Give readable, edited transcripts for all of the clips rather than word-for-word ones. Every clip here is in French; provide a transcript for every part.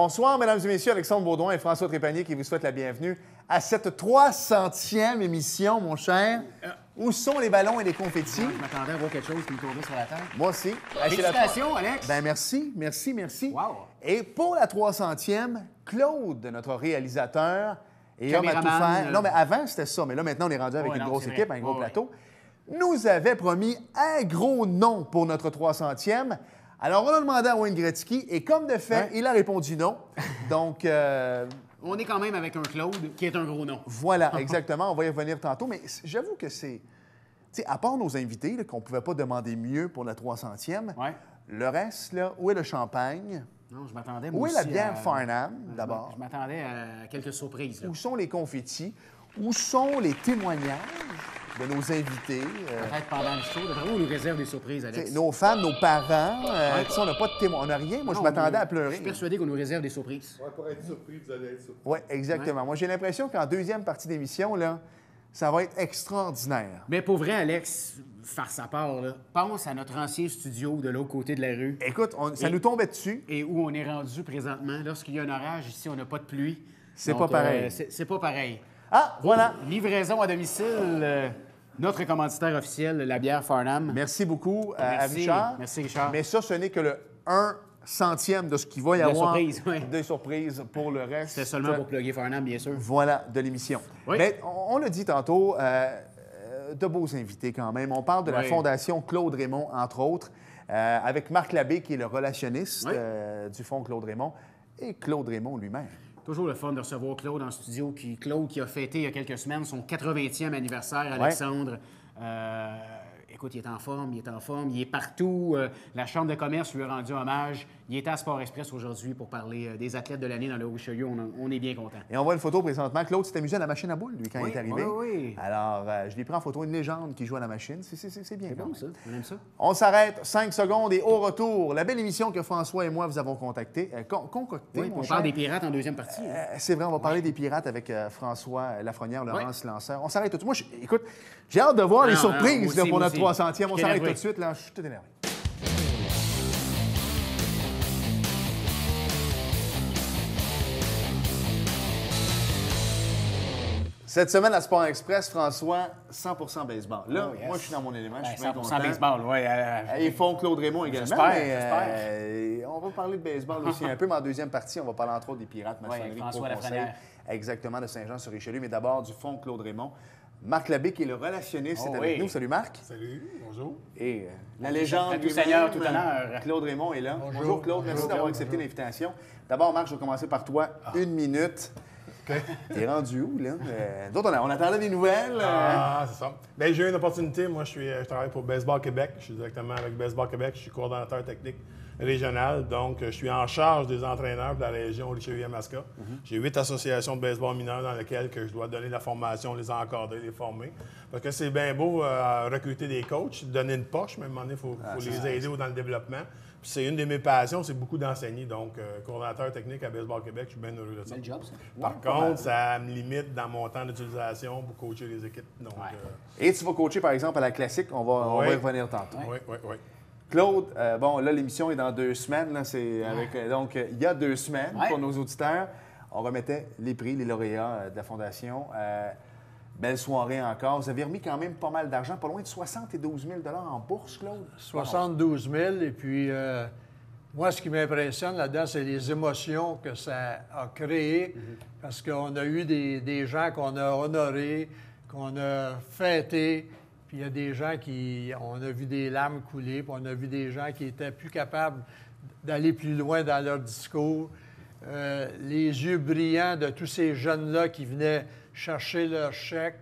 Bonsoir, mesdames et messieurs, Alexandre Baudouin et François Trépanier qui vous souhaitent la bienvenue à cette 300e émission, mon cher. Où sont les ballons et les confettis? Je m'attendais à voir quelque chose qui me tournait sur la tête. Moi aussi. Félicitations, Alex! Ben merci. Wow. Et pour la 300e, Claude, notre réalisateur, et homme à tout Caméraman, faire. Non, mais avant, c'était ça. Mais là, maintenant, on est rendu avec une grosse c'est équipe, vrai. un gros Ouais, plateau. Nous avait promis un gros nom pour notre 300e. Alors, on a demandé à Wayne Gretzky et comme de fait, il a répondu non. Donc, On est quand même avec un Claude qui est un gros nom. voilà, exactement. On va y revenir tantôt. Mais j'avoue que c'est... Tu sais, à part nos invités, là, qu'on ne pouvait pas demander mieux pour la 300e, Ouais. le reste, là, où est le champagne? Non, je m'attendais, Où moi est la aussi, bière à- Farnham, d'abord? Je m'attendais à quelques surprises. Là. Où sont les confettis? Où sont les témoignages de nos invités? Peut-être pendant le show. D'après vous, on nous réserve des surprises, Alex. Nos femmes, nos parents, tu sais, on n'a pas de témoins, on n'a rien. Moi, je Non, m'attendais mais à Je pleurer. suis persuadé qu'on nous réserve des surprises. Ouais, pour être surpris, vous allez être surpris. Oui, exactement. Moi, j'ai l'impression qu'en deuxième partie d'émission, là, ça va être extraordinaire. Mais pour vrai, Alex, farce à part, là, pense à notre ancien studio de l'autre côté de la rue Écoute, ça nous tombait dessus. et où on est rendu présentement. Lorsqu'il y a un orage, ici, on n'a pas de pluie. C'est Donc, pas pareil. c'est pas pareil. Ah, voilà. Livraison à domicile, notre commanditaire officiel, la bière Farnham. Merci beaucoup à Merci. Richard. Merci, Richard. Mais ça, ce n'est que le 1 centième de ce qu'il va y De avoir surprise, oui. de surprises pour le reste. C'est seulement pour plugger Farnham, bien sûr. Voilà, de l'émission. Oui. Mais on l'a dit tantôt, de beaux invités quand même. On parle de la Oui. Fondation Claude Raymond, entre autres, avec Marc Labbé, qui est le relationniste Oui. du Fonds Claude Raymond, et Claude Raymond lui-même. Toujours le fun de recevoir Claude en studio. Claude qui a fêté il y a quelques semaines son 80e anniversaire, Alexandre. Écoute, il est en forme, il est partout. La Chambre de commerce lui a rendu hommage. Il est à Sport Express aujourd'hui pour parler des athlètes de l'année dans le Richelieu. On est bien content. Et on voit une photo présentement. Claude s'est amusé à la machine à boules, lui, quand Oui, il est arrivé. oui. Alors, je l'ai pris en photo, une légende qui joue à la machine. C'est bien. C'est quand bon, même. ça. On aime ça. On s'arrête 5 secondes et au retour, la belle émission que François et moi vous avons concoctée. Oui, mon on cher. parle des pirates en deuxième partie. C'est vrai, on va parler des pirates avec François Lafrenière, Laurence Lanceur. On s'arrête tout de suite. Moi, écoute, j'ai hâte de voir les Non, surprises moi là, aussi, pour moi notre aussi. 300e. On Je suis s'arrête énervé. tout de suite, là. Je suis tout énervé. Cette semaine, à Sport Express, François, 100% baseball. Là, Oh, yes. moi, je suis dans mon élément. Je Ben, suis bien 100% content. baseball, oui. Ils font Claude Raymond également. J'espère, mais, on va parler de baseball aussi un peu, mais en deuxième partie, on va parler entre autres des Pirates maçonnerie avec François Pro Conseil. Lafrenière. Exactement, de Saint-Jean-sur-Richelieu, mais d'abord du Fonds Claude Raymond. Marc Labbé, qui est le relationniste, Oh est avec oui. nous. Salut Marc. Salut, bonjour. Et la légende À tout lui-même, seigneur, tout honneur. Claude Raymond est là. Bonjour. Claude, merci d'avoir accepté l'invitation. D'abord, Marc, je vais commencer par toi. Une minute. T'es rendu où, là? D'autres, on attendait des nouvelles. Ah, c'est ça. Bien, j'ai eu une opportunité. Moi, je travaille pour Baseball Québec. Je suis directement avec Baseball Québec. Je suis coordonnateur technique régional. Donc, je suis en charge des entraîneurs de la région Richelieu-Yamaska. J'ai 8 associations de baseball mineur dans lesquelles que je dois donner la formation, les encadrer, les former. Parce que c'est bien beau recruter des coachs, donner une poche, mais à un moment donné, il faut les aider dans le développement. Puis c'est une de mes passions, c'est beaucoup d'enseigner. Donc, coordonnateur technique à Baseball Québec, je suis bien heureux de ça. Bel job, ça. Par contre, ça me limite dans mon temps d'utilisation pour coacher les équipes. Donc, Et tu vas coacher, par exemple, à la classique. On va Oui. y revenir tantôt. oui. Claude, bon, là, l'émission est dans 2 semaines. Là, c'est avec, donc, il y a 2 semaines, Ouais. pour nos auditeurs, on remettait les prix, les lauréats de la Fondation. Belle soirée encore. Vous avez remis quand même pas mal d'argent, pas loin de 72 000 en bourse, Claude. 72 000. Et puis, moi, ce qui m'impressionne là-dedans, c'est les émotions que ça a créées. Parce qu'on a eu des gens qu'on a honorés, qu'on a fêtés. Puis il y a des gens on a vu des larmes couler, puis on a vu des gens qui étaient plus capables d'aller plus loin dans leur discours. Les yeux brillants de tous ces jeunes-là qui venaient chercher leur chèque.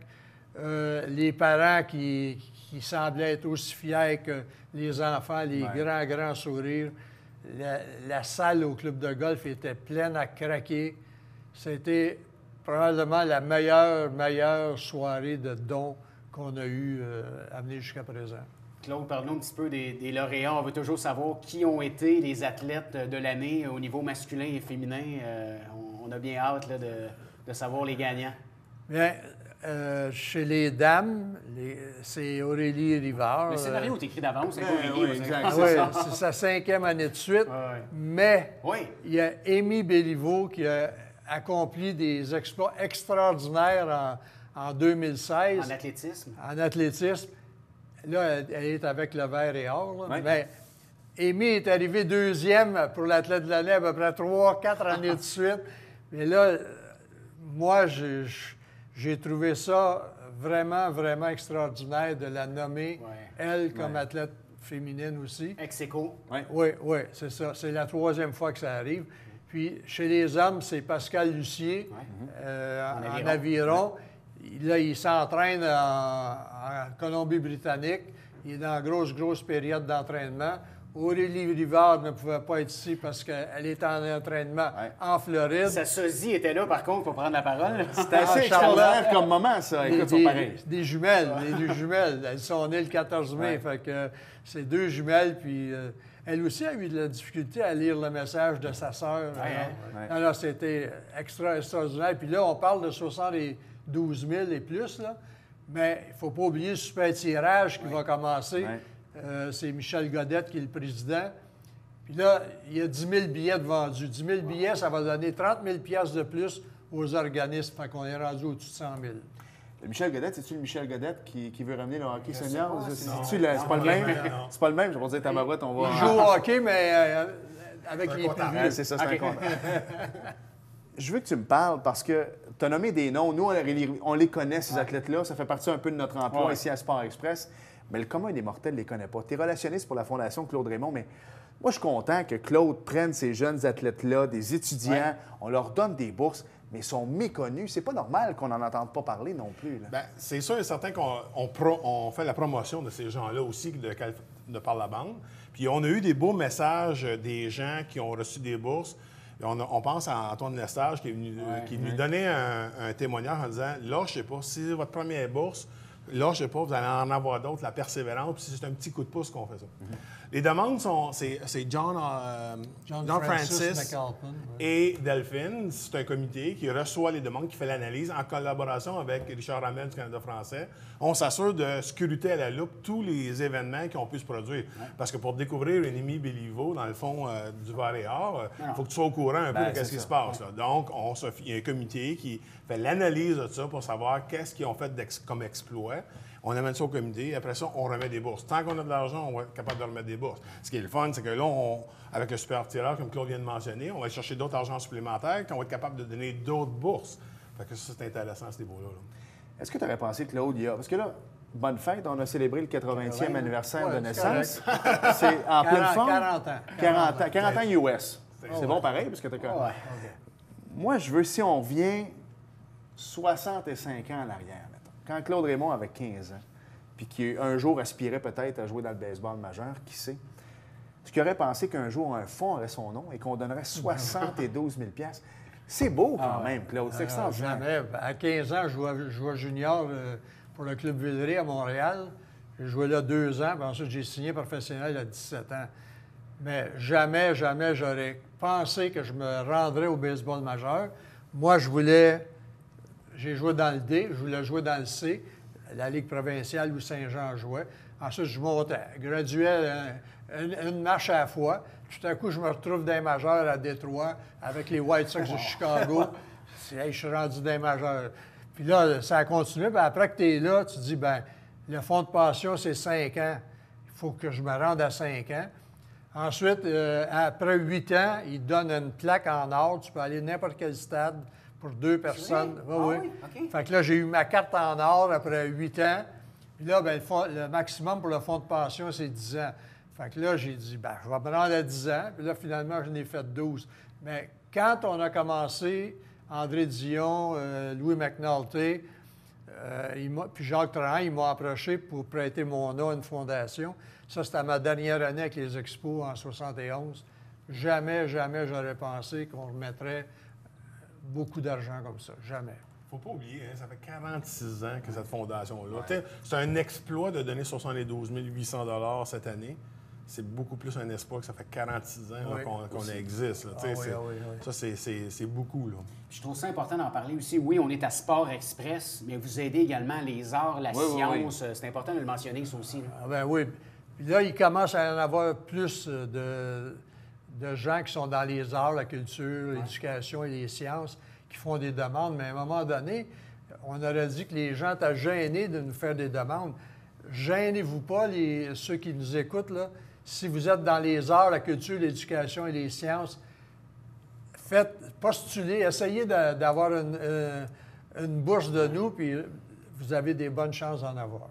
Les parents qui semblaient être aussi fiers que les enfants, les grands sourires. La salle au club de golf était pleine à craquer. C'était probablement la meilleure soirée de dons qu'on a eu à venir jusqu'à présent. Claude, parle-nous un petit peu des lauréats. On veut toujours savoir qui ont été les athlètes de l'année au niveau masculin et féminin. On a bien hâte là, de savoir les gagnants. Bien, chez les dames, c'est Aurélie Rivard. Le scénario est écrit d'avance, c'est pas oui, exact. Oui, c'est sa 5e année de suite. Ouais. Mais Oui. il y a Amy Béliveau qui a accompli des exploits extraordinaires en 2016 En athlétisme. en athlétisme. Là, elle est avec le vert et or. Là. Oui. Mais Amy est arrivée 2e pour l'athlète de l'année à peu près 3-4 années de suite. Mais là, moi, j'ai trouvé ça vraiment, vraiment extraordinaire de la nommer, elle, comme athlète féminine aussi. Ex-écho. Oui, oui, c'est ça. C'est la 3e fois que ça arrive. Puis, chez les hommes, c'est Pascal Lucier, en aviron. Là, il s'entraîne en Colombie-Britannique. Il est dans une grosse période d'entraînement. Aurélie Rivard ne pouvait pas être ici parce qu'elle est en entraînement en Floride. Sa sosie était là, par contre, pour prendre la parole. C'est assez extraordinaire comme moment, ça. Écoute, c'est pareil. Des jumelles, des deux jumelles. Elles sont nées le 14 mai. Fait que c'est 2 jumelles. Puis elle aussi a eu de la difficulté à lire le message de sa sœur. Alors, c'était extraordinaire. Puis là, on parle de 72 000 et plus, là. Mais il ne faut pas oublier le super tirage qui va commencer. C'est Michel Godette qui est le président. Puis là, il y a 10 000 billets de vendus. 10 000 billets, ça va donner 30 000 de plus aux organismes. Fait qu'on est rendu au-dessus de 100 000. Le Michel Godette, c'est-tu le Michel Godette qui veut ramener le hockey senior? C'est pas le même? C'est pas le même? Je vais dire ta barouette, on va... Il joue au hockey, mais avec les plus vieux. C'est ça, c'est un compte. Je veux que tu me parles parce que tu as nommé des noms. Nous, on les connaît, ces athlètes-là. Ça fait partie un peu de notre emploi ici à Sport Express. Mais le commun des mortels ne les connaît pas. Tu es relationniste pour la Fondation Claude Raymond, mais moi, je suis content que Claude prenne ces jeunes athlètes-là, des étudiants, on leur donne des bourses, mais ils sont méconnus. C'est pas normal qu'on n'en entende pas parler non plus. Là. Bien, c'est sûr et certain qu'on fait la promotion de ces gens-là aussi de par la bande. Puis on a eu des beaux messages des gens qui ont reçu des bourses. On pense à Antoine Lestage qui est venu donner un témoignage en disant « Lâchez pas, si c'est votre première bourse, lâchez pas, vous allez en avoir d'autres, la persévérance, puis c'est un petit coup de pouce qu'on fait ça. Les demandes c'est John Francis et Delphine. C'est un comité qui reçoit les demandes, qui fait l'analyse en collaboration avec Richard Hamel du Canada français. On s'assure de scruter à la loupe tous les événements qui ont pu se produire. Parce que pour découvrir une Amy Béliveau, dans le fond du Var-et-Or, il faut que tu sois au courant un peu de ce qui se passe. Là. Donc, il y a un comité qui fait l'analyse de ça pour savoir qu'est-ce qu'ils ont fait comme exploit. On amène ça au comité. Après ça, on remet des bourses. Tant qu'on a de l'argent, on va être capable de remettre des bourses. Ce qui est le fun, c'est que là, avec le super tireur, comme Claude vient de mentionner, on va chercher d'autres argents supplémentaires, qu'on va être capable de donner d'autres bourses. Fait que ça, c'est intéressant, ce niveau-là. Est-ce que tu aurais pensé, Claude, parce que là, bonne fête, on a célébré le 80e anniversaire de naissance. C'est en pleine forme. 40 ans US. C'est bon pareil, parce que tu as... Moi, je veux, si on revient 65 ans en arrière, quand Claude Raymond avait 15 ans, puis qui un jour aspirait peut-être à jouer dans le baseball majeur, qui sait, est-ce qu'il aurait pensé qu'un jour un fonds aurait son nom et qu'on donnerait 72 000 $? C'est beau quand même, Claude. C'est extraordinaire. Jamais. À 15 ans, je jouais junior pour le Club Villeray à Montréal. J'ai joué là 2 ans, puis ensuite j'ai signé professionnel à 17 ans. Mais jamais j'aurais pensé que je me rendrais au baseball majeur. Moi, j'ai joué dans le D, je voulais jouer dans le C, la Ligue provinciale où Saint-Jean jouait. Ensuite, je montais, graduais une marche à la fois. Tout à coup, je me retrouve dans les majeurs à Détroit avec les White Sox de Chicago. Je suis rendu dans les majeurs. Puis là, ça a continué. Puis après que tu es là, tu te dis, bien, le fonds de pension, c'est 5 ans. Il faut que je me rende à 5 ans. Ensuite, après 8 ans, ils te donnent une plaque en or. Tu peux aller à n'importe quel stade pour 2 personnes. Oui. Okay. Fait que là, j'ai eu ma carte en or après 8 ans. Puis là, bien, le maximum pour le fonds de pension, c'est 10 ans. Fait que là, j'ai dit, bien, je vais me rendre à 10 ans. Puis là, finalement, je n'ai fait 12. Mais quand on a commencé, André Dion, Louis McNulty, puis Jacques Trahan, ils m'ont approché pour prêter mon nom à une fondation. Ça, c'était ma dernière année avec les Expos en 71. Jamais j'aurais pensé qu'on remettrait beaucoup d'argent comme ça. Jamais. Il ne faut pas oublier, ça fait 46 ans que cette fondation-là. C'est un exploit de donner 72 800 $ cette année. c'est beaucoup plus un espoir que ça fait 46 ans là, Oui, qu'on existe. Là. Ah, oui. Ça, c'est beaucoup. Là. Je trouve ça important d'en parler aussi. Oui, on est à Sport Express, mais vous aidez également les arts, la science. C'est important de le mentionner, ça aussi. Là. Ah ben oui. Puis là, il commence à y en avoir plus de gens qui sont dans les arts, la culture, l'éducation et les sciences, qui font des demandes. Mais à un moment donné, on aurait dit que les gens étaient gênés de nous faire des demandes. Gênez-vous pas, ceux qui nous écoutent, là. Si vous êtes dans les arts, la culture, l'éducation et les sciences, postulez, essayez d'avoir une bourse de nous, puis vous avez des bonnes chances d'en avoir.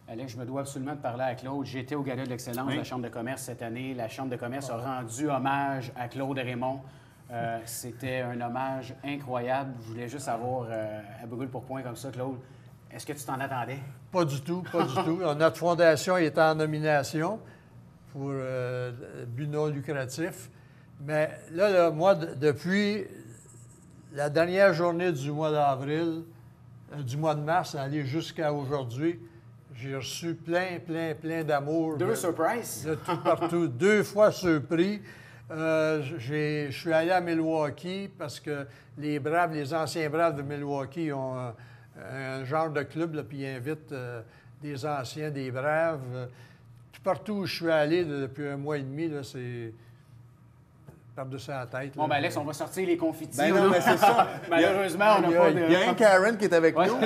Alex, je me dois absolument de parler à Claude. J'étais au Gala de l'excellence de la Chambre de commerce cette année. La Chambre de commerce a rendu hommage à Claude Raymond. C'était un hommage incroyable. Je voulais juste savoir, à brûle pour point comme ça, Claude, est-ce que tu t'en attendais? Pas du tout, pas du tout. Notre fondation est en nomination pour but non lucratif. Mais là, moi, depuis la dernière journée du mois d'avril, du mois de mars, aller jusqu'à aujourd'hui, j'ai reçu plein d'amour. Deux surprises? De tout partout. 2 fois surpris. Je suis allé à Milwaukee parce que les anciens Braves de Milwaukee ont un genre de club, là, puis ils invitent des anciens, des Braves. Tout partout où je suis allé depuis 1 mois et demi, là, c'est par-dessus la tête. Bon, ben Alex, on va sortir les confitis. Ben non, mais c'est ça. Malheureusement, on n'a pas de... Il y a un Karen qui est avec nous.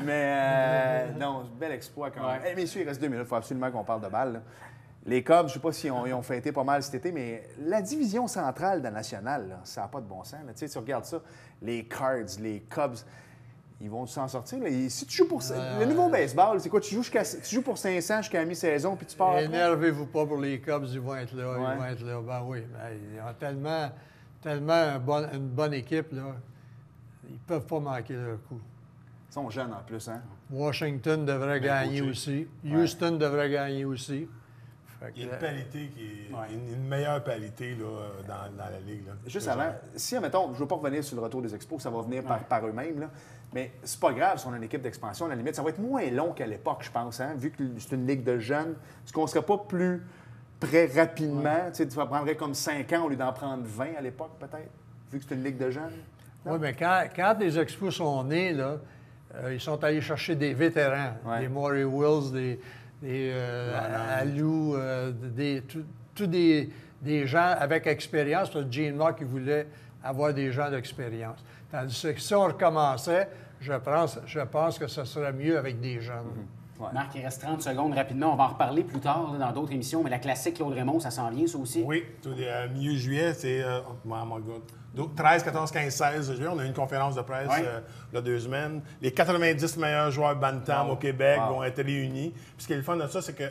Mais non, bel exploit quand même. Ouais. Hey, messieurs, il reste 2 minutes. Il faut absolument qu'on parle de balle. Là. Les Cubs, je ne sais pas si ils ont fêté pas mal cet été, mais la division centrale de la nationale, là, ça n'a pas de bon sens. Là. Tu sais, tu regardes ça, les Cards, les Cubs, ils vont s'en sortir. Là. Et si tu joues pour... Le nouveau baseball, c'est quoi? Tu joues pour 500 jusqu'à la mi-saison, puis tu pars après? Énervez-vous pas pour les Cubs, ils vont être là. Ouais. Ils vont être là. Ben oui, ben, ils ont tellement une bonne équipe, là. Ils ne peuvent pas manquer leur coup. Ils sont jeunes en plus, hein? Washington devrait gagner aussi. Houston devrait gagner aussi. Fait que, Il y a une parité qui est une meilleure parité là, dans la Ligue. Là. Juste avant, si, admettons, je ne veux pas revenir sur le retour des Expos, ça va venir par eux-mêmes, là, mais c'est pas grave si on a une équipe d'expansion, à la limite, ça va être moins long qu'à l'époque, je pense, hein, vu que c'est une ligue de jeunes. Est-ce qu'on ne serait pas plus prêt rapidement? Tu sais, ça prendrait comme 5 ans au lieu d'en prendre 20 à l'époque, peut-être, vu que c'est une ligue de jeunes? oui, mais quand les Expos sont nés, là, ils sont allés chercher des vétérans, des Maury Wills, des Alou, tous des gens avec expérience. Gene Mock, qui voulait avoir des gens d'expérience. Tandis que si on recommençait, je pense que ce serait mieux avec des jeunes. Ouais. Marc, il reste 30 secondes rapidement. On va en reparler plus tard là, dans d'autres émissions, mais la classique Claude Raymond, ça s'en vient, ça aussi? Oui, milieu juillet, c'est 13, 14, 15, 16 juillet. On a eu une conférence de presse il y a 2 semaines. Les 90 meilleurs joueurs Bantam au Québec vont être réunis. Puis ce qui est le fun de ça, c'est que,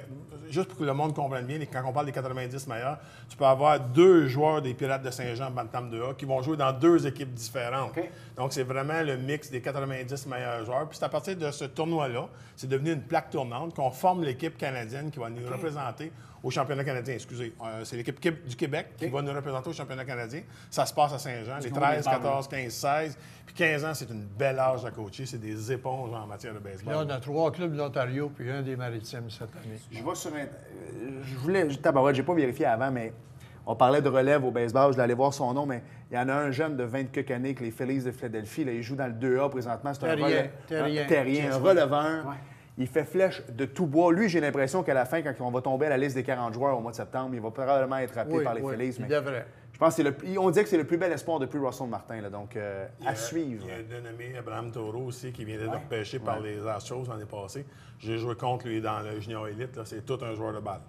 juste pour que le monde comprenne bien, quand on parle des 90 meilleurs, tu peux avoir 2 joueurs des Pirates de Saint-Jean Bantam 2A qui vont jouer dans 2 équipes différentes. Okay. Donc, c'est vraiment le mix des 90 meilleurs joueurs. Puis c'est à partir de ce tournoi-là, c'est devenu une plaque tournante qu'on forme l'équipe canadienne qui va nous représenter au championnat canadien. Excusez, c'est l'équipe du Québec qui va nous représenter au championnat canadien. Ça se passe à Saint-Jean, les 13, 14, 15, 16. Puis 15 ans, c'est une belle âge à coacher. C'est des éponges en matière de baseball. Là, on a 3 clubs de l'Ontario puis un des Maritimes cette année. Je vais sur je voulais... Tabarouette, j'ai pas vérifié avant, mais on parlait de relève au baseball. Je voulais aller voir son nom, mais il y en a un jeune de 20 quelques années que les Phillies de Philadelphie. Là, il joue dans le 2A présentement. C'est un releveur. Ouais. Il fait flèche de tout bois. Lui, j'ai l'impression qu'à la fin, quand on va tomber à la liste des 40 joueurs au mois de septembre, il va probablement être rappelé par les Phillies. Il devrait. Je pense que on dit que c'est le plus bel espoir depuis Russell Martin. Là, donc, à suivre. Il y a un dénommé Abraham Taureau aussi qui vient d'être repêché par les Astros l'année passée. J'ai joué contre lui dans le junior élite. Là. C'est tout un joueur de balle.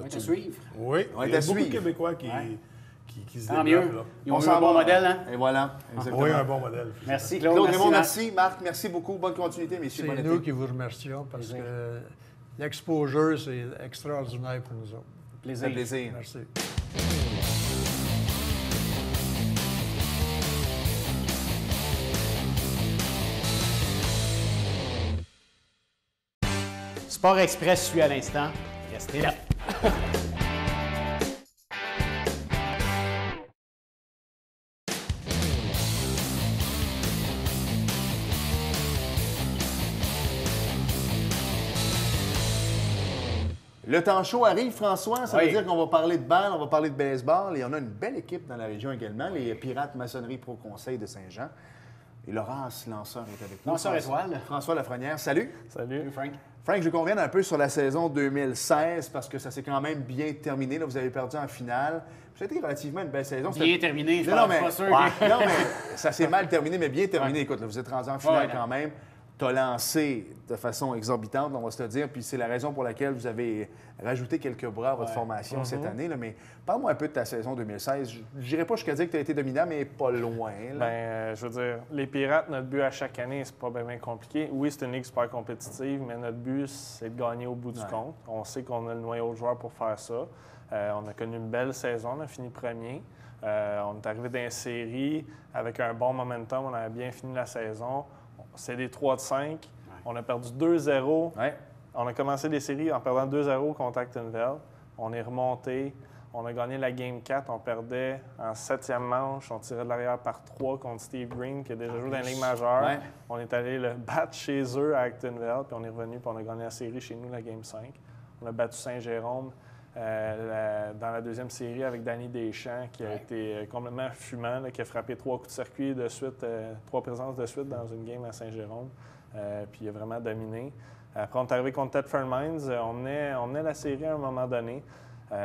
À suivre. Oui, il y a beaucoup de Québécois qui se Tant développent. mieux. Là. Ils ont eu un bon modèle, hein? Et voilà. Exactement. Oui, un bon modèle. Merci, Claude. Claude merci, Raymond, Marc. merci. Marc, merci beaucoup. Bonne continuité, messieurs. C'est nous qui vous remercions parce que l'exposure, c'est extraordinaire pour nous autres. Plaisir. Plaisir. Merci. Sport Express suit à l'instant. Restez là. Le temps chaud arrive, François. Ça Oui. veut dire qu'on va parler de balle, on va parler de baseball. Et on a une belle équipe dans la région également, les Pirates Maçonnerie Pro Conseil de Saint-Jean. Et Laurence Lanceur est avec nous. Lanceur étoile. François Lafrenière, salut. Salut. Frank. Frank, je veux qu'on revienne un peu sur la saison 2016 parce que ça s'est quand même bien terminé. Là, vous avez perdu en finale. Ça a été relativement une belle saison. Bien terminé, je Non, pense mais, pas sûr. ouais, non, mais ça s'est mal terminé, mais bien terminé. Écoute, là, vous êtes rendu en finale Ouais, quand même. Tu as lancé de façon exorbitante, on va se le dire, puis c'est la raison pour laquelle vous avez rajouté quelques bras à votre formation cette année. Là, mais parle-moi un peu de ta saison 2016. Je n'irai pas jusqu'à dire que tu as été dominant, mais pas loin. Là. Je veux dire, les Pirates, notre but à chaque année, c'est pas bien compliqué. Oui, c'est une ligue super compétitive, mais notre but, c'est de gagner au bout du compte. On sait qu'on a le noyau de joueurs pour faire ça. On a connu une belle saison, on a fini premier. On est arrivé dans les séries avec un bon momentum, on a bien fini la saison. C'est des 3 de 5. On a perdu 2-0. Ouais. On a commencé les séries en perdant 2-0 contre Actonville. On est remonté. On a gagné la Game 4. On perdait en 7e manche. On tirait de l'arrière par 3 contre Steve Green, qui a déjà joué dans la Ligue majeure. Ouais. On est allé le battre chez eux à Actonville. Puis on est revenu puis on a gagné la série chez nous, la Game 5. On a battu Saint-Jérôme dans la deuxième série avec Danny Deschamps, qui a été complètement fumant, là, qui a frappé 3 coups de circuit de suite, 3 présences de suite dans une game à Saint-Jérôme. Puis il a vraiment dominé. Après, on est arrivé contre Thetford Mines. On menait la série à un moment donné.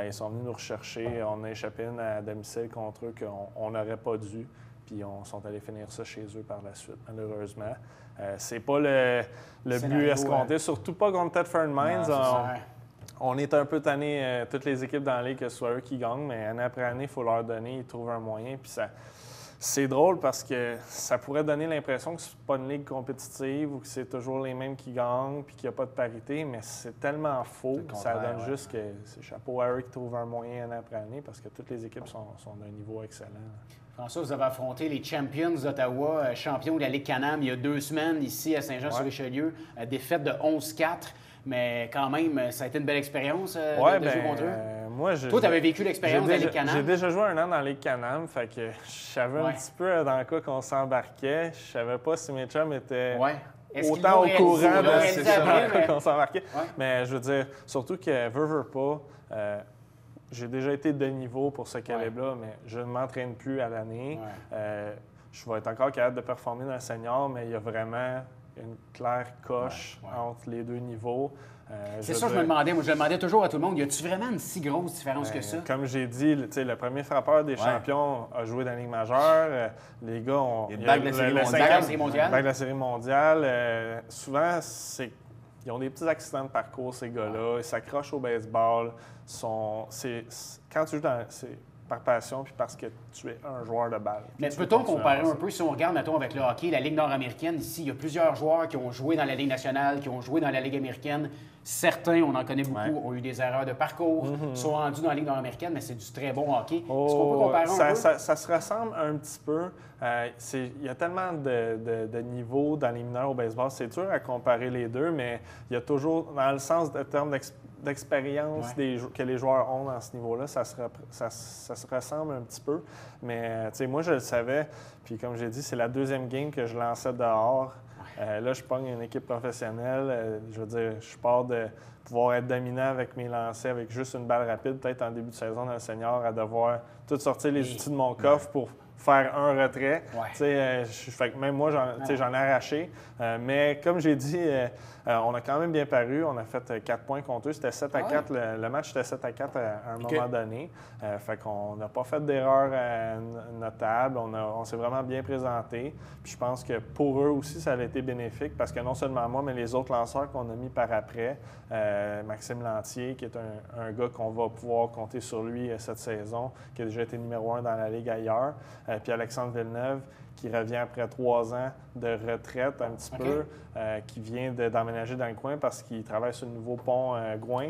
Ils sont venus nous rechercher. On a échappé une à domicile contre eux qu'on n'aurait pas dû. Puis on sont allés finir ça chez eux par la suite, malheureusement. C'est pas le but escompté, surtout pas contre Thetford Mines. On est un peu tanné, toutes les équipes dans la ligue, que ce soit eux qui gagnent, mais année après année, il faut leur donner, ils trouvent un moyen. Puis c'est drôle parce que ça pourrait donner l'impression que c'est pas une ligue compétitive ou que c'est toujours les mêmes qui gagnent puis qu'il n'y a pas de parité, mais c'est tellement faux. Ça donne juste que c'est chapeau à eux qui trouvent un moyen année après année parce que toutes les équipes sont d'un niveau excellent. François, vous avez affronté les Champions d'Ottawa, champions de la Ligue Can-Am il y a 2 semaines ici à Saint-Jean-sur-Richelieu. Défaite de 11-4. Mais quand même, ça a été une belle expérience de jouer contre eux. Toi, tu avais vécu l'expérience de la Ligue Can-Am. J'ai déjà joué un an dans la Ligue Can-Am, fait que je savais un petit peu dans quoi qu'on s'embarquait. Je savais pas si mes chums étaient autant au courant de quoi qu'on s'embarquait. Mais je veux dire, surtout que veux pas, j'ai déjà été de niveau pour ce calibre-là, mais je ne m'entraîne plus à l'année. Je vais être encore capable de performer dans le senior, mais il y a vraiment une claire coche entre les deux niveaux. C'est ça que je me demandais. Moi, je demandais toujours à tout le monde, y a-tu vraiment une si grosse différence que ça? Comme j'ai dit, le premier frappeur des champions a joué dans la Ligue majeure. Les gars ont... Il y a une bague de la Série mondiale. Souvent, ils ont des petits accidents de parcours, ces gars-là. Ils s'accrochent au baseball. Quand tu joues c'est par passion puis parce que tu es un joueur de balle. Mais peut-on comparer un peu, si on regarde, mettons, avec le hockey, la Ligue nord-américaine, ici, il y a plusieurs joueurs qui ont joué dans la Ligue nationale, qui ont joué dans la Ligue américaine. Certains, on en connaît beaucoup, ont eu des erreurs de parcours, sont rendus dans la Ligue nord-américaine, mais c'est du très bon hockey. Est-ce qu'on peut comparer un peu? Ça se ressemble un petit peu. Il y a tellement de niveaux dans les mineurs au baseball. C'est dur à comparer les deux, mais il y a toujours, dans le sens de termes d'expérience que les joueurs ont dans ce niveau-là, ça se ressemble un petit peu. Mais moi, je le savais. Puis comme j'ai dit, c'est la deuxième game que je lançais dehors. Là, je pogne une équipe professionnelle. Je veux dire, je pars de pouvoir être dominant avec mes lancers, avec juste une balle rapide, peut-être en début de saison dans le senior, à devoir tout sortir les outils de mon coffre pour faire un retrait. Fait que même moi, j'en ai arraché. Mais comme j'ai dit, on a quand même bien paru. On a fait 4 points contre eux. C'était 7-4. Le match était 7-4 à un moment donné. Fait qu'on n'a pas fait d'erreur notable. On s'est vraiment bien présenté. Puis je pense que pour eux aussi, ça a été bénéfique parce que non seulement moi, mais les autres lanceurs qu'on a mis par après, Maxime Lantier, qui est un gars qu'on va pouvoir compter sur lui cette saison, qui a déjà été numéro 1 dans la Ligue ailleurs. Puis Alexandre Villeneuve, qui revient après 3 ans de retraite un petit peu, qui vient d'emménager dans le coin parce qu'il travaille sur le nouveau pont Gouin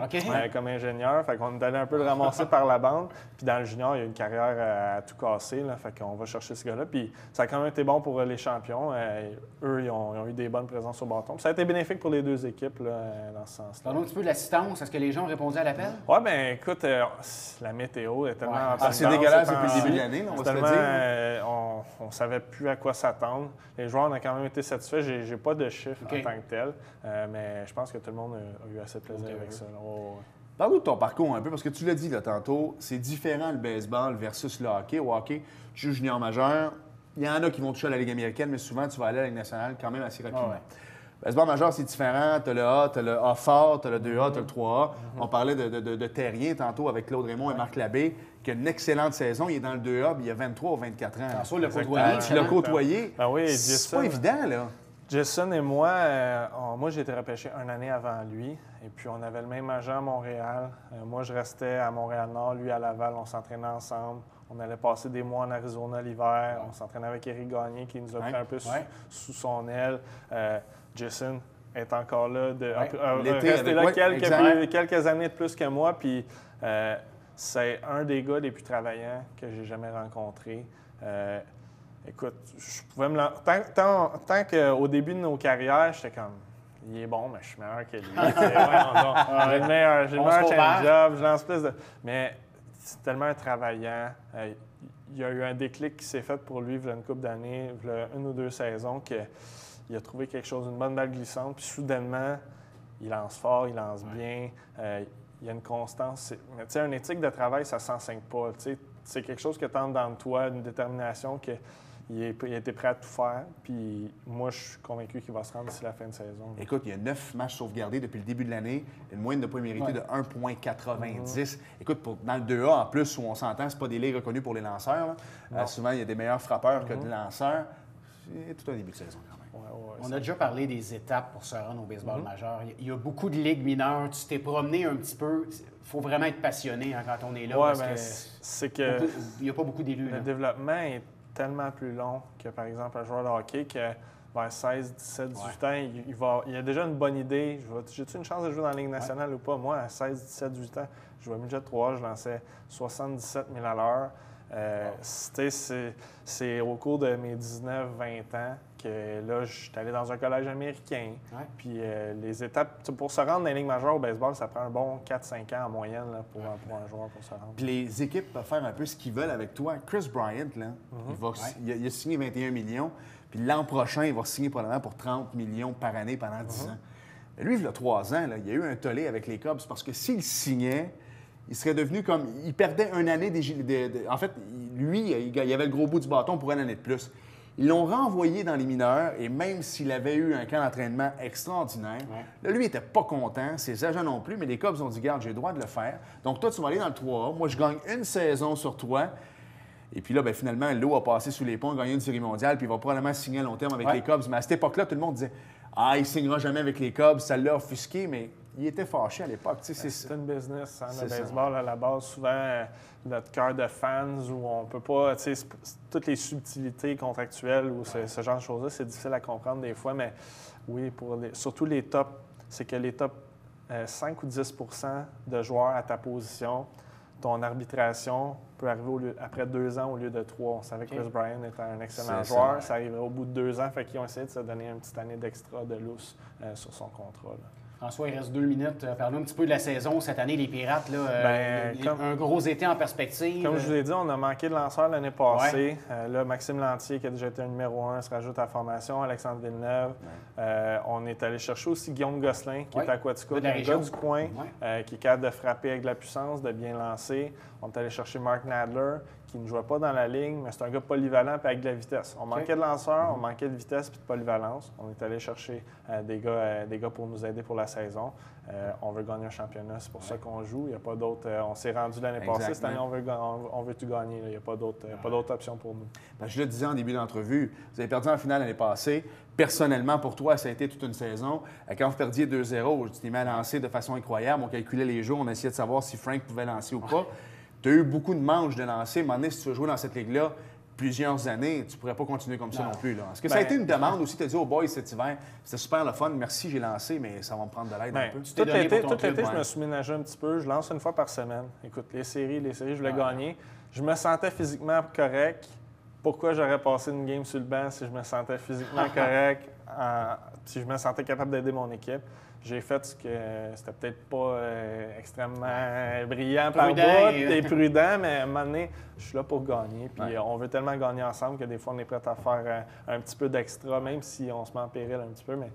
comme ingénieur. Fait qu'on est allé un peu le ramasser par la bande. Puis dans le junior, il y a une carrière à tout casser. Là, fait qu'on va chercher ce gars-là. Puis ça a quand même été bon pour les champions. Eux, ils ont eu des bonnes présences au bâton. Puis ça a été bénéfique pour les deux équipes là, dans ce sens-là. Parlons un petit peu de l'assistance. Est-ce que les gens ont répondu à l'appel? Oui, bien écoute, la météo est tellement... c'est dégueulasse depuis le début de l'année, on va se le dire. On savait plus à quoi s'attendre. Les joueurs, on a quand même été satisfaits. J'ai pas de chiffres en tant que tel, mais je pense que tout le monde a eu assez de plaisir avec ça. Parle-nous de ton parcours un peu, parce que tu l'as dit là, tantôt, c'est différent le baseball versus le hockey. Au hockey, tu joues junior majeur, il y en a qui vont toucher à la Ligue américaine, mais souvent, tu vas aller à la Ligue nationale quand même assez rapidement. Baseball majeur, c'est différent. Tu as le A, tu as le A fort, tu as le 2A, tu as le 3A. On parlait de Terrien tantôt avec Claude Raymond et Marc Labbé, qui a une excellente saison. Il est dans le 2A, puis il a 23 ou 24 ans. François l'a côtoyé. Tu l'as côtoyé. Ben oui, C'est pas évident, là. Jason et moi, moi j'ai été repêché une année avant lui. Et puis on avait le même agent à Montréal. Moi, je restais à Montréal-Nord, lui à Laval. On s'entraînait ensemble. On allait passer des mois en Arizona l'hiver. On s'entraînait avec Éric Gagné qui nous a pris un peu sous son aile. Jason est encore là. Resté là quelques années de plus que moi. Puis c'est un des gars les plus travaillants que j'ai jamais rencontré. Écoute, je pouvais me tant qu'au début de nos carrières, j'étais comme, il est bon, mais je suis meilleur que lui. J'ai le meilleur change-up, je lance plus de... Mais c'est tellement un travaillant. Il y a eu un déclic qui s'est fait pour lui, il y a une couple d'années, il y a 1 ou 2 saisons, qu'il a trouvé quelque chose, une bonne balle glissante, puis soudainement, il lance fort, il lance bien, il y a une constance. Mais tu sais, une éthique de travail, ça ne s'enseigne pas. C'est quelque chose que tu as dans toi, une détermination qu'il a été prêt à tout faire. Puis moi, je suis convaincu qu'il va se rendre d'ici la fin de saison. Écoute, il y a 9 matchs sauvegardés depuis le début de l'année, une moyenne de points mérités de 1,90. Écoute, dans le 2A, en plus, où on s'entend, c'est pas des ligues reconnues pour les lanceurs. Souvent, il y a des meilleurs frappeurs que de lanceurs. C'est tout un début de saison, quand même. On a déjà parlé des étapes pour se rendre au baseball majeur. Il y a beaucoup de ligues mineures. Tu t'es promené un petit peu. Il faut vraiment être passionné quand on est là. C'est que il n'y a pas beaucoup d'élus. Le développement est tellement plus long que, par exemple, un joueur de hockey que vers 16, 17, 18 ans, il a déjà une bonne idée. J'ai-tu une chance de jouer dans la Ligue nationale ou pas? Moi, à 16, 17, 18 ans, je jouais à midget 3, je lançais 77 000 à l'heure. C'est au cours de mes 19-20 ans que là, je suis allé dans un collège américain. Puis les étapes, pour se rendre dans la Ligue majeure au baseball, ça prend un bon 4-5 ans en moyenne là, pour un joueur pour se rendre. Puis les équipes peuvent faire un peu ce qu'ils veulent avec toi. Chris Bryant, là, il a signé 21 millions. Puis l'an prochain, il va signer probablement pour 30 millions par année pendant 10 ans. Mais lui, il y a 3 ans, là, il y a eu un tollé avec les Cubs parce que s'il signait, il serait devenu comme... Il perdait une année en fait, lui, il avait le gros bout du bâton pour une année de plus. Ils l'ont renvoyé dans les mineurs et même s'il avait eu un camp d'entraînement extraordinaire, là, lui, il n'était pas content, ses agents non plus, mais les Cubs ont dit, garde, j'ai le droit de le faire. Donc, toi, tu vas aller dans le 3A. Moi, je gagne une saison sur toi. Et puis là, bien, finalement, l'eau a passé sous les ponts, gagné une série mondiale, puis il va probablement signer à long terme avec les Cubs. Mais à cette époque-là, tout le monde disait, il ne signera jamais avec les Cubs, ça l'a offusqué, mais il était fâché à l'époque. C'est une business, le baseball à la base. Souvent, notre cœur de fans où on peut pas, toutes les subtilités contractuelles ou ce genre de choses-là, c'est difficile à comprendre des fois, mais oui, surtout les tops, c'est que les top 5 ou 10 de joueurs à ta position, ton arbitration peut arriver après 2 ans au lieu de 3. On savait que Chris Bryant était un excellent joueur. Ça arriverait au bout de 2 ans, fait qu'ils ont essayé de se donner une petite année d'extra de lousse sur son contrat. Là. François, il reste 2 minutes. Parlons un petit peu de la saison. Cette année, les Pirates, là, un gros été en perspective. Comme je vous l'ai dit, on a manqué de lanceurs l'année passée. Là, Maxime Lantier, qui a déjà été un numéro 1, se rajoute à la formation. Alexandre Villeneuve. On est allé chercher aussi Guillaume Gosselin, qui est à Quaticook, un gars du coin, qui est capable de frapper avec de la puissance, de bien lancer. On est allé chercher Mark Nadler, qui ne jouait pas dans la ligne, mais c'est un gars polyvalent et avec de la vitesse. On manquait de lanceurs, on manquait de vitesse et de polyvalence. On est allé chercher des gars pour nous aider pour la saison. On veut gagner un championnat, c'est pour ça qu'on joue. Il n'y a pas d'autre. On s'est rendu l'année passée, cette année, on veut tout gagner. Il n'y a pas d'autre option pour nous. Ben, je le disais en début d'entrevue, vous avez perdu en finale l'année passée. Personnellement, pour toi, ça a été toute une saison. Quand vous perdiez 2-0, tu t'es mis à lancer de façon incroyable. On calculait les jours, on essayait de savoir si Frank pouvait lancer ou pas. Tu as eu beaucoup de manches de lancer. À un moment donné, si tu veux jouer dans cette ligue-là plusieurs années, tu ne pourrais pas continuer comme ça non plus. Est-ce que ça a été une demande aussi? Tu as dit, oh boy, cet hiver, c'était super le fun. Merci, j'ai lancé, mais ça va me prendre de l'aide un peu. Tout l'été, je me suis ménagé un petit peu. Je lance une fois par semaine. Écoute, les séries, je voulais gagner. Je me sentais physiquement correct. Pourquoi j'aurais passé une game sur le banc si je me sentais physiquement correct? si je me sentais capable d'aider mon équipe. J'ai fait ce que c'était peut-être pas extrêmement brillant par bout et prudent, mais à un moment donné, je suis là pour gagner. Puis on veut tellement gagner ensemble que des fois, on est prêt à faire un petit peu d'extra, même si on se met en péril un petit peu. Mais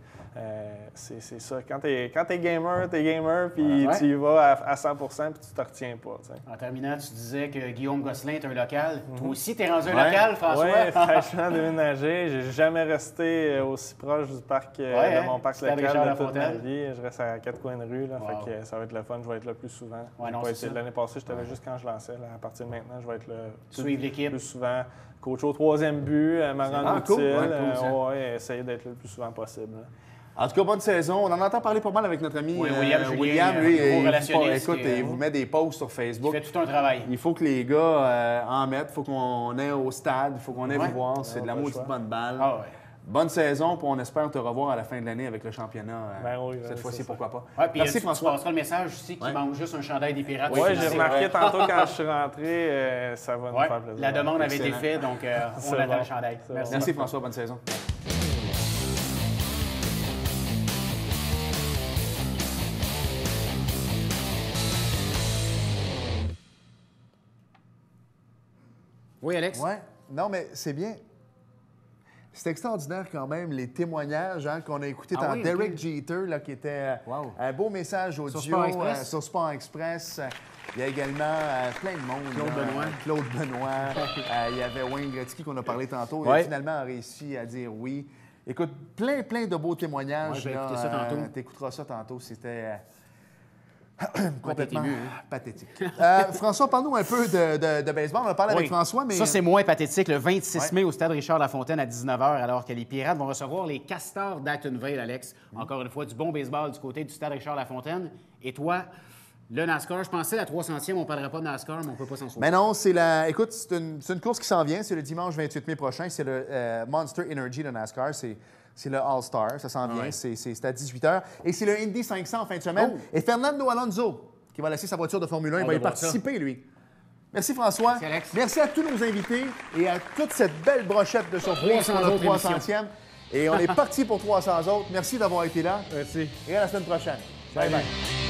c'est ça. Quand t'es gamer, puis tu y vas à 100 puis tu te retiens pas. T'sais. En terminant, tu disais que Guillaume Gosselin est un local. Toi aussi, t'es rendu un local, François? Oui, fraîchement déménagé. J'ai jamais resté aussi proche du parc, de mon parc local de toute ma vie. Je reste à 4 coins de rue, là, fait que ça va être le fun. Je vais être là plus souvent. L'année passée, j'étais là juste quand je lançais. Là. À partir de maintenant, je vais être là suivre l'équipe plus souvent. Coach au 3e but, me rendre utile. Essayer d'être là le plus souvent possible. Là. En tout cas, bonne saison. On en entend parler pas mal avec notre ami William. Lui, il vous met des posts sur Facebook. Il fait tout un travail. Il faut que les gars en mettent. Il faut qu'on aille au stade. Il faut qu'on aille vous voir. C'est de la maudite bonne balle. Bonne saison, puis on espère te revoir à la fin de l'année avec le championnat. Cette fois-ci, pourquoi pas. Merci, François. Tu passeras le message aussi qui manque juste un chandail des Pirates. Oui, j'ai remarqué tantôt quand je suis rentré, ça va nous faire plaisir. La demande avait été faite, donc on attend le chandail. Merci François, bonne saison. Oui, Alex? Oui. Non, mais c'est bien. C'est extraordinaire quand même, les témoignages qu'on a écoutés dans Derek Jeter, là, qui était un beau message audio sur Sport Express. Il y a également plein de monde. Claude Benoît. Il y avait Wayne Gretzky qu'on a parlé tantôt. Il a finalement réussi à dire oui. Écoute, plein de beaux témoignages. Je vais écouter ça tantôt. Tu écouteras ça tantôt. C'était... complètement pathétique. François, parle-nous un peu de baseball. On a parlé avec François, mais... Ça, c'est moins pathétique. Le 26 mai, au stade Richard-Lafontaine, à 19h, alors que les Pirates vont recevoir les Castors d'Actonville, Alex. Encore une fois, du bon baseball du côté du stade Richard-Lafontaine. Et toi, le NASCAR, je pensais à la 300e, on ne parlera pas de NASCAR, mais on ne peut pas s'en sauver. Mais non, écoute, c'est une course qui s'en vient. C'est le dimanche 28 mai prochain. C'est le Monster Energy de NASCAR. C'est le All-Star, ça s'en vient, c'est à 18h. Et c'est le Indy 500 en fin de semaine. Et Fernando Alonso, qui va laisser sa voiture de Formule 1, il va y participer, lui. Merci François. Merci Alex. Merci à tous nos invités et à toute cette belle brochette de surprise pour notre 300e. Et on est parti pour 300 autres. Merci d'avoir été là. Merci. Et à la semaine prochaine. Bye bye.